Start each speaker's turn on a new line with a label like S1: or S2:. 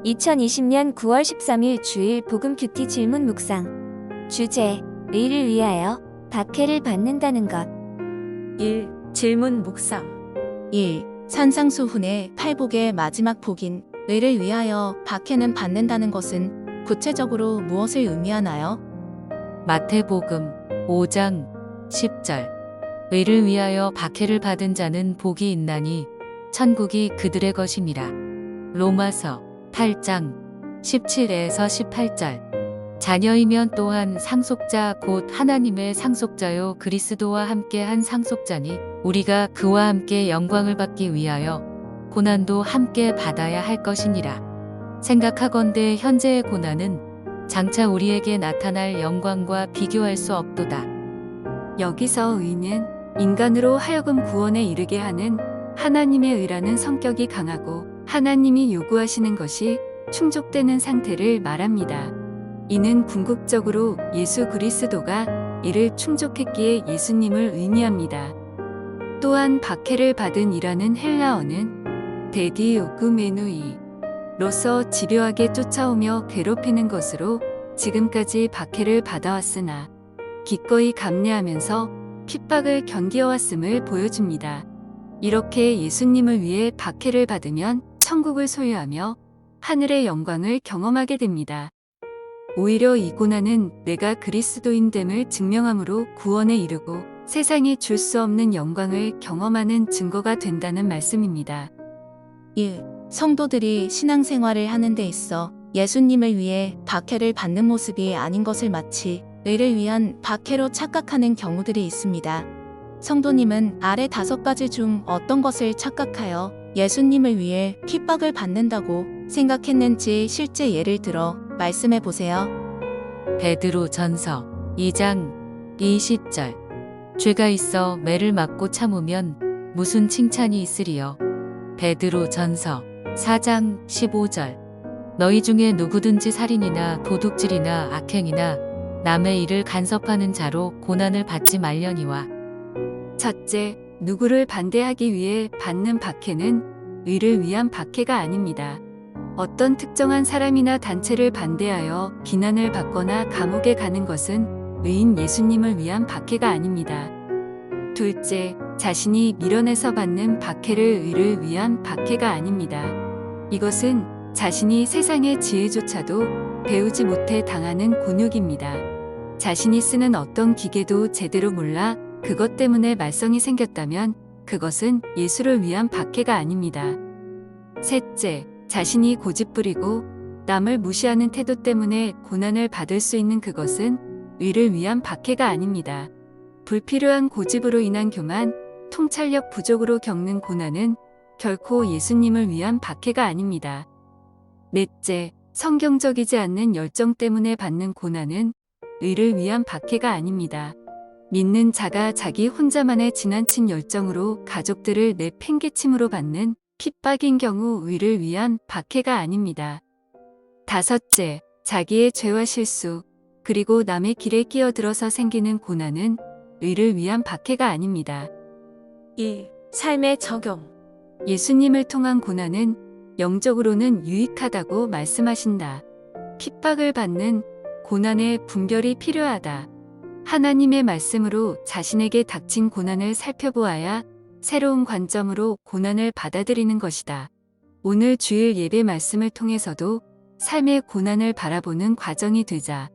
S1: 2020년 9월 13일 주일 복음 큐티 질문 묵상. 주제: 의를 위하여 박해를 받는다는 것.
S2: 1. 질문 묵상.
S3: 1. 산상수훈의 팔복의 마지막 복인 의를 위하여 박해는 받는다는 것은 구체적으로 무엇을 의미하나요?
S4: 마태복음 5장 10절. 의를 위하여 박해를 받은 자는 복이 있나니 천국이 그들의 것임이라. 로마서 8장 17에서 18절. 자녀이면 또한 상속자 곧 하나님의 상속자요 그리스도와 함께한 상속자니 우리가 그와 함께 영광을 받기 위하여 고난도 함께 받아야 할 것이니라. 생각하건대 현재의 고난은 장차 우리에게 나타날 영광과 비교할 수 없도다.
S2: 여기서 의는 인간으로 하여금 구원에 이르게 하는 하나님의 의라는 성격이 강하고 하나님이 요구하시는 것이 충족되는 상태를 말합니다. 이는 궁극적으로 예수 그리스도가 이를 충족했기에 예수님을 의미합니다. 또한 박해를 받은 이라는 헬라어는 데디오그메누이로서 집요하게 쫓아오며 괴롭히는 것으로 지금까지 박해를 받아왔으나 기꺼이 감내하면서 핍박을 견디어왔음을 보여줍니다. 이렇게 예수님을 위해 박해를 받으면 천국을 소유하며 하늘의 영광을 경험하게 됩니다. 오히려 이 고난은 내가 그리스도인됨을 증명함으로 구원에 이르고 세상이 줄 수 없는 영광을 경험하는 증거가 된다는 말씀입니다.
S3: 1. 성도들이 신앙생활을 하는 데 있어 예수님을 위해 박해를 받는 모습이 아닌 것을 마치 의를 위한 박해로 착각하는 경우들이 있습니다. 성도님은 아래 5가지 중 어떤 것을 착각하여 예수님을 위해 핍박을 받는다고 생각했는지 실제 예를 들어 말씀해 보세요.
S4: 베드로전서 2장 20절. 죄가 있어 매를 맞고 참으면 무슨 칭찬이 있으리요. 베드로전서 4장 15절. 너희 중에 누구든지 살인이나 도둑질이나 악행이나 남의 일을 간섭하는 자로 고난을 받지 말려니와.
S2: 첫째, 누구를 반대하기 위해 받는 박해는 의를 위한 박해가 아닙니다. 어떤 특정한 사람이나 단체를 반대하여 비난을 받거나 감옥에 가는 것은 의인 예수님을 위한 박해가 아닙니다. 둘째, 자신이 밀어내서 받는 박해를 의를 위한 박해가 아닙니다. 이것은 자신이 세상의 지혜조차도 배우지 못해 당하는 곤욕입니다. 자신이 쓰는 어떤 기계도 제대로 몰라 그것 때문에 말썽이 생겼다면 그것은 예수를 위한 박해가 아닙니다. 셋째, 자신이 고집부리고 남을 무시하는 태도 때문에 고난을 받을 수 있는 그것은 의를 위한 박해가 아닙니다. 불필요한 고집으로 인한 교만, 통찰력 부족으로 겪는 고난은 결코 예수님을 위한 박해가 아닙니다. 넷째, 성경적이지 않는 열정 때문에 받는 고난은 의를 위한 박해가 아닙니다. 믿는 자가 자기 혼자만의 지나친 열정으로 가족들을 내팽개침으로 받는 핍박인 경우 의를 위한 박해가 아닙니다. 다섯째, 자기의 죄와 실수, 그리고 남의 길에 끼어들어서 생기는 고난은 의를 위한 박해가 아닙니다. 2. 삶의 적용.
S1: 예수님을 통한 고난은 영적으로는 유익하다고 말씀하신다. 핍박을 받는 고난의 분별이 필요하다. 하나님의 말씀으로 자신에게 닥친 고난을 살펴보아야 새로운 관점으로 고난을 받아들이는 것이다. 오늘 주일 예배 말씀을 통해서도 삶의 고난을 바라보는 과정이 되자.